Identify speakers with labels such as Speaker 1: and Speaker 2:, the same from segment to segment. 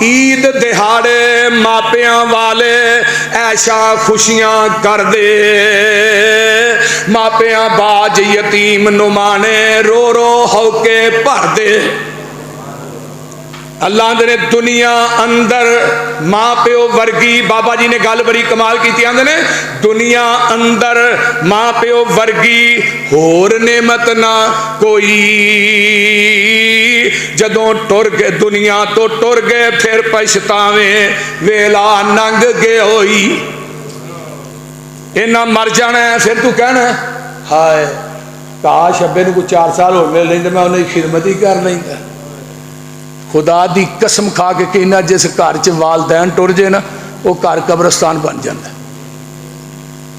Speaker 1: عید دہاڑے ماپیاں والے ایشا خوشیاں کر دے، ماپیاں باج یتیم نمانے رو رو ہو کے بھر دے۔ اللہ نے دنیا اندر ماں پیو ورگی، بابا جی نے گل بڑی کمال کی تھی، آندے نے دنیا اندر ماں پیو ورگی ہور نعمت نہ کوئی، جدوں ٹر گئے دنیا تو ٹر گئے پھر پچھتاویں ویلا ننگ گئے ہوئی۔ اینا مر جانا ہے پھر تو کہنا ہے ہائے کاش ابے نے کوئی 4 سال ہو مل رہی میں انہیں خدمت ہی کر لیں گا۔ خدا دی قسم کھا کے کہنا جس گھر چ والدین ٹر جائے نا وہ گھر قبرستان بن جاتا ہے۔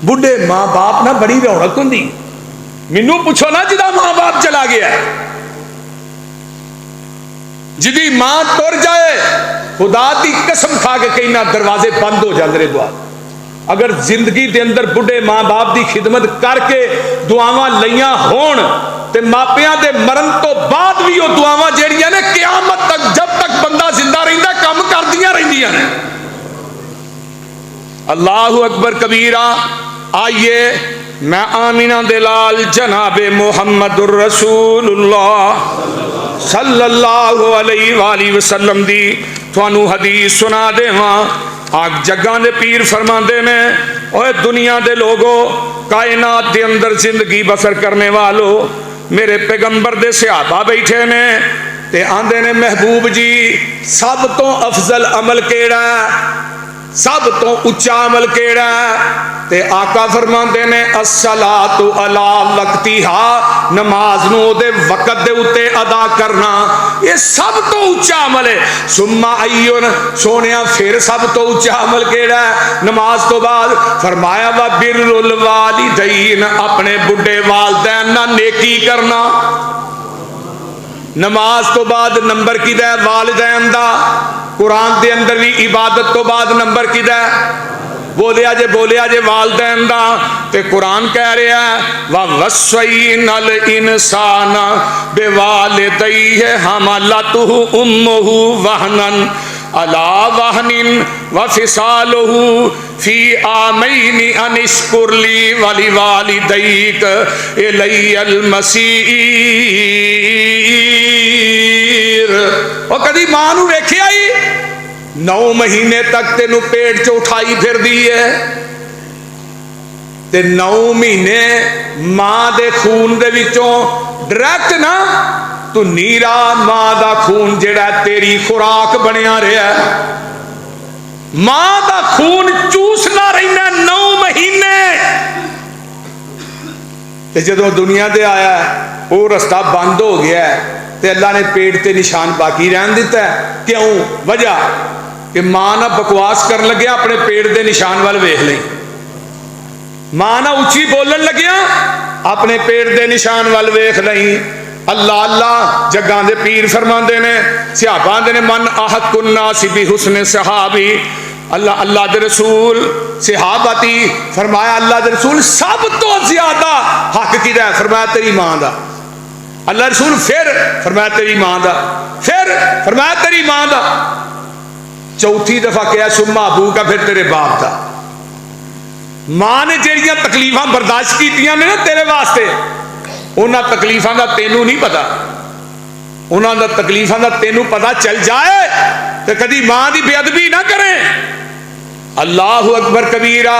Speaker 1: بڈھے ماں باپ نہ بڑی رونق ہوندی، مینوں پوچھو نا جدا ماں باپ چلا گیا جدی ماں ٹر جائے خدا دی قسم کھا کے کہنا دروازے بند ہو جاندے دعا۔ اگر زندگی دے اندر بڈھے ماں باپ دی خدمت کر کے دعاواں لیاں ہون تے ماپیاں دے مرن تو بعد بھی وہ دعاواں جیڑیاں نے قیامت تک جب تک بندہ زندہ رہندا کم کردیاں رہندیاں نے۔ اللہ اکبر کبیرہ۔ آئیے میں آمینہ دلال جناب محمد الرسول اللہ صلی اللہ علیہ وآلہ وسلم دی تھانوں حدیث سنا دے ہاں۔ آگ جگاں دے پیر فرما دے نے اوے دنیا دے لوگو کائنات دے اندر زندگی بسر کرنے والو میرے پیغمبر دے صحابہ بیٹھے نے تے آندے نے محبوب جی سب تو افضل عمل کیڑا ہے، سب تو اچا عمل کیڑا ہے؟ تے آقا فرماندے نے الصلاۃ علی وقتہا، نماز نو دے وقت دے اتے ادا کرنا، یہ سب تو اچا عمل ہے۔ ثم ایون سونیا پھر سب تو اچا عمل کیڑا ہے نماز تو بعد؟ فرمایا وا بر الوالدین، اپنے بڈھے والدین نہ نیکی کرنا۔ نماز تو بعد نمبر کیدا ہے؟ والدین دا۔ قرآن دے اندر بھی عبادت تو بعد نمبر کیدا ہے؟ بولیا جے والدین دا۔ تے قرآن کہہ رہا ہے وَوَصَّيْنَا الْإِنسَانَ بِوَالِدَيْهِ حَمَلَتْهُ أُمُّهُ وَهْنًا عَلَى وَهْنٍ وَفِصَالُهُ فِي عَامَيْنِ أَنِ اشْكُرْ لِي وَلِوَالِدَيْكَ إِلَيَّ الْمَصِيرُ۔ وہ کدی ماں نو ویکھیا ہی 9 مہینے تک تینوں پیٹ چ اٹھائی پھر دی ہے تے 9 مہینے ماں دے خون دے وچوں ڈائریکٹ نا تو نیرا ماں دا خون جڑا تیری خوراک بنیا رہا ہے، ماں دا خون چوسنا رہنا 9 مہینے تے جدوں دنیا دے آیا ہے وہ رستہ بند ہو گیا ہے تے اللہ نے پیٹ تے نشان باقی رہن دیتا ہے۔ کیوں؟ وجہ کہ ماں نہ بکواس کرن لگیا اپنے پیٹ دے نشان وال ویکھ لیں، ماں نہ اچھی بولن لگیا اپنے پیٹ دے نشان وال ویکھ لیں۔ اللہ اللہ جگاں دے پیر فرماندے نے صحابہ دے نے من احق الناس بحسن صحابی، اللہ اللہ دے رسول صحابتی فرمایا اللہ دے رسول سب تو زیادہ حق کیدا ہے؟ فرمایا تیری ماں دا۔ اللہ رسول پھر فرمایا تیری ماں دا، پھر فرمایا تیری ماں دا، چوتھی دفعہ کیا سما ابو کا، پھر تیرے باپ دا۔ ماں نے جہاں تکلیفاں برداشت کیتیاں نے نا تیرے واسطے، انہاں تکلیفاں دا تینوں نہیں پتا، انہاں دا تکلیفاں دا تینوں پتا چل جائے تو کدی ماں دی بے ادبی نہ کریں۔ اللہ اکبر کبیرہ۔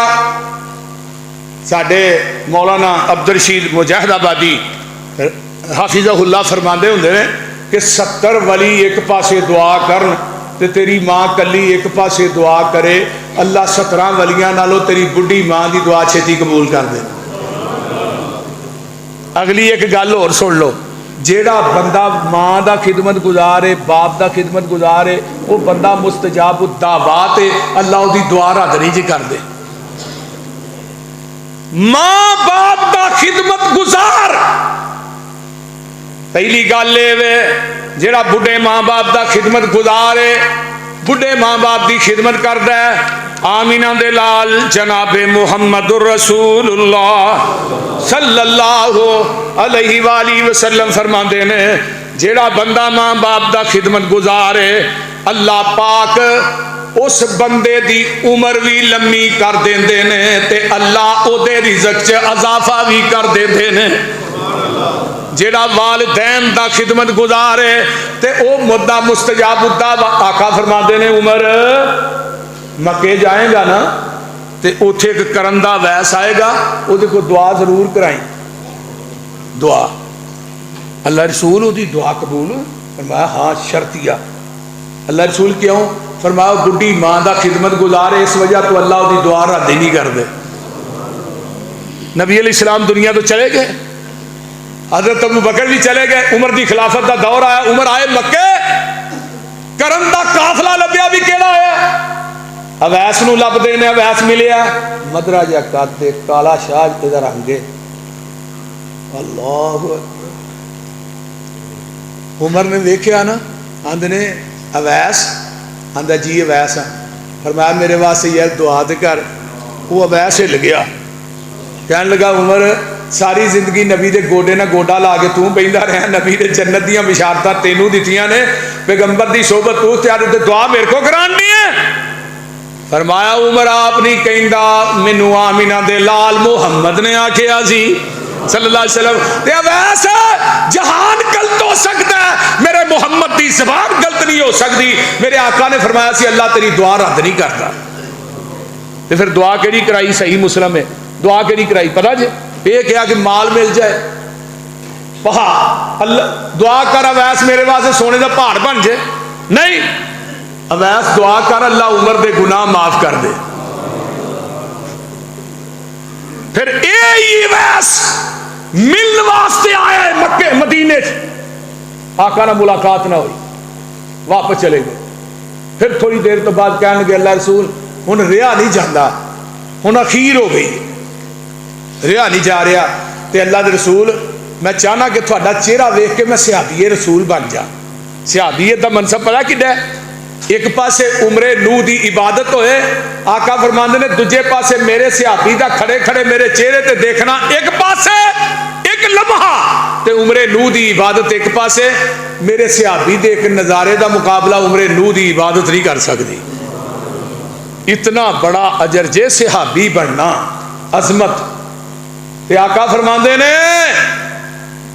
Speaker 1: ساڈے مولانا عبدالرشید مجاہد آبادی حافظہ اللہ فرماندے ہوندے نے کہ 70 ولی ایک پاسے دعا کرن تے تیری ماں کلی ایک پاسے دعا کرے، اللہ 17 ولیاں نالوں تیری بڈھی ماں دی دعا چھتی قبول کر دے۔ اگلی ایک گل اور سن لو، جیڑا بندہ ماں دا خدمت گزارے باپ دا خدمت گزارے وہ بندہ مستجاب الدعوات ہے، اللہ وہ دی دعا رد نہیں جی کر دے۔ ماں باپ دا خدمت گزار پہلی گل یہ جڑا بڈھے ماں باپ دا خدمت گزارے، بڈھے ماں باپ دی خدمت کردا ہے، آمینہ دے لال جناب محمد الرسول اللہ صلی اللہ علیہ وآلہ وسلم فرماندے نے جیڑا بندہ ماں باپ دا خدمت گزار ہے اللہ پاک اس بندے دی عمر بھی لمبی کر دیندے نے تے اللہ او دے رزق چ اضافہ بھی کر دیندے نے جیڑا والدین دا خدمت گزار ہے تے او مدہ مستجاب الدعوہ آقا فرما دے نے عمر مکے جائیں گا نا تے اوتھے ایک کرندہ ویس آئے گا او دے کو دعا ضرور کرائیں دعا اللہ رسول او دی دعا قبول فرمایا ہاں شرطیہ اللہ رسول کیوں فرمایا بڈی ماں دا خدمت گزار ہے اس وجہ تو اللہ او دی دعا رد نہیں کر دے نبی علیہ السلام دنیا تو چلے گئے حضرت ابو بکر بھی چلے گئے عمر دی خلافت دا دور آیا عمر آئے مکے کرم دا قافلہ لبیا بھی کیڑا ہے اویس نو لب دینے اویس ملیا مدرہ جا کات دے کالا شاہ ادھر آنگے اللہ عمر نے دیکھیا نا آندھنے اویس آندھا جی اویس ہے فرمایا میرے واسطے یہ دعا دے کر وہ اویس ہل گیا کہنے لگا عمر ساری زندگی نبی دے گوڑے نہ گوڑا لا کے توں پہندہ رہا نبی دے جنت دیاں بشارتہ تینوں دیتیاں نے پیغمبر دی صحبت تو تیاری دے دعا میرے کو کران دی ہے فرمایا عمر آپ نہیں کہندہ منو آمینہ دے لال محمد نے آکھے آزی صلی اللہ علیہ وسلم تے اب ایسا جہان غلط ہو سکتا ہے میرے محمد دی زبان غلط نہیں ہو سکتی میرے آقا نے فرمایا سی اللہ تیری دعا رد نہیں کرتا تے پھر دعا کیڑی کرائی صحیح مسلم ہے دعا کیڑی کرائی پتہ جے یہ کیا کہ مال مل جائے پہاڑ اللہ دعا کر اویس میرے واسطے سونے دا پہاڑ بن جائے نہیں اویس دعا کر اللہ عمر دے گناہ معاف کر دے پھر اے اویس مل واسطے آیا ہے مکے مدینے آقا نہ ملاقات نہ ہوئی واپس چلے گئے پھر تھوڑی دیر تو بعد کہنے لگے اللہ رسول ہن ریا نہیں جاندا ہن اخیر ہو گئی ریا نہیں جا رہا تے اللہ دے رسول میں چاہنا کہ تھوڑا چہرہ ویکھ کے میں صحابی رسول بن جا صحابیت دا منصب پتہ کڈا ہے ایک پاسے عمر نو دی عبادت ہوئے آقا فرماندے نے دوجے پاسے میرے صحابی دا کھڑے کھڑے میرے چہرے تے دیکھنا ایک پاسے ایک لمحہ تے عمر نو دی عبادت ایک پاسے میرے صحابی دے ایک نظارے دا مقابلہ عمر نو دی عبادت نہیں کر سکتی اتنا بڑا اجر جے صحابی بننا عظمت تے آقا فرماندے نے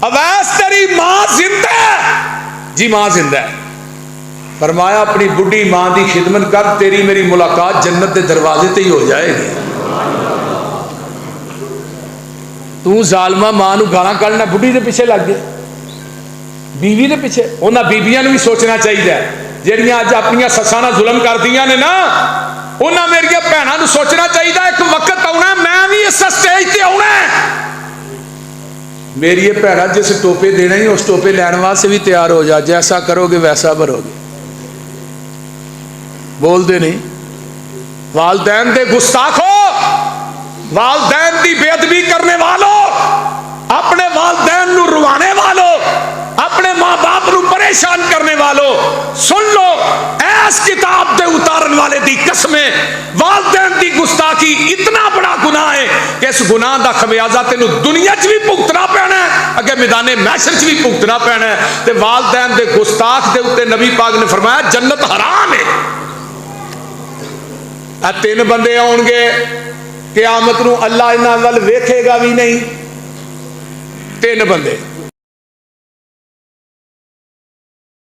Speaker 1: اویس تیری ماں زندہ ہے جی ماں زندہ ہے فرمایا اپنی بڈھی ماں دی خدمت کر تیری میری ملاقات جنت دے دروازے تے ہی ہو جائے گی تو ظالمہ ماں نو گالاں کڈنا بڈھی دے پیچھے لگ گئے بیوی دے پیچھے انہاں بیویاں نو بھی سوچنا چاہیے جہڑیاں اج اپنی سساں نال ظلم کردیاں نے نا انہاں میری بھیناں نو سوچنا چاہیے ایک وقت آنا میں بھی اس سٹیج تے آنا میری بھیناں جس ٹوپے دینا ہی اس ٹوپے لین واسطے بھی تیار ہو جا جیسا کرو گے ویسا بھرو گے بول دے نہیں والدین دے گستاخو والدین دی بے ادبی کرنے والوں اپنے والدین نو روانے والوں اپنے ماں باپ نو پریشان کرنے والوں سن لو ایس کتاب دے اتارن والے دی قسمیں والدین دی گستاخی اتنا بڑا گناہ ہے کہ اس گناہ دا خمیازہ تینوں دنیا چ بھی بھگتنا پینا ہے اگے میدان محشر چ بھی بھگتنا پینا ہے تے والدین دے گستاخ دے اوتے نبی پاک نے فرمایا جنت حرام ہے اے تین بندے آن گے قیامت نو اللہ انہاں ول ویکھے گا بھی نہیں تین بندے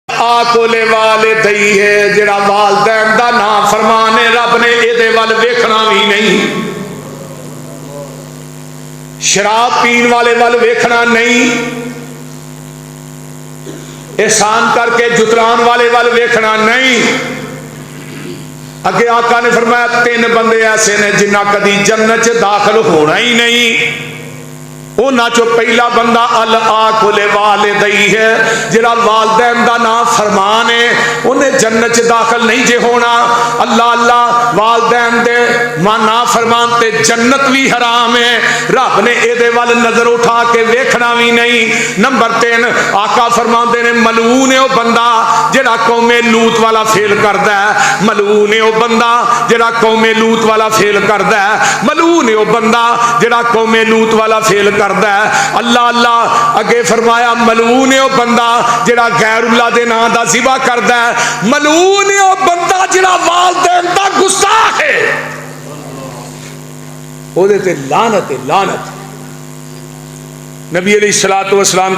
Speaker 1: آکولے والے دئی ہے جڑا والدین دا نام فرمانے رب نے اے دے ول ویکھنا بھی نہیں شراب پین والے ول ویکھنا نہیں احسان کر کے جتران والے ول ویکھنا نہیں اگے آقا نے فرمایا تین بندے ایسے نے جنہ کدی جنت چ داخل ہونا ہی نہیں انہاں چو پہلا بندہ العاقل والدی ہے جڑا والدین دا نام فرمان ہے انہیں جنت چ داخل نہیں جے ہونا اللہ اللہ والدین دے نا فرمان تے جنت بھی حرام ہے رب نے اے دے ول نظر اٹھا کے ویکھنا بھی نہیں نمبر 3 آقا فرماندے نے ملعون ہے او بندہ جڑا قوم لوط والا فعل کردا ہے ملعون ہے او بندہ جڑا قوم لوط والا فعل کردا ہے ملعون ہے او بندہ جڑا قوم لوط والا فعل کردا ہے اللہ اللہ، اگے فرمایا ملعون ہے وہ بندہ جڑا غیر اللہ دے نام دا ذبح کردا ہے، ملعون ہے وہ بندہ جڑا والدین دا گستاخ ہے، او دے تے لعنت ہے لعنت۔ نبی علیہ الصلوۃ والسلام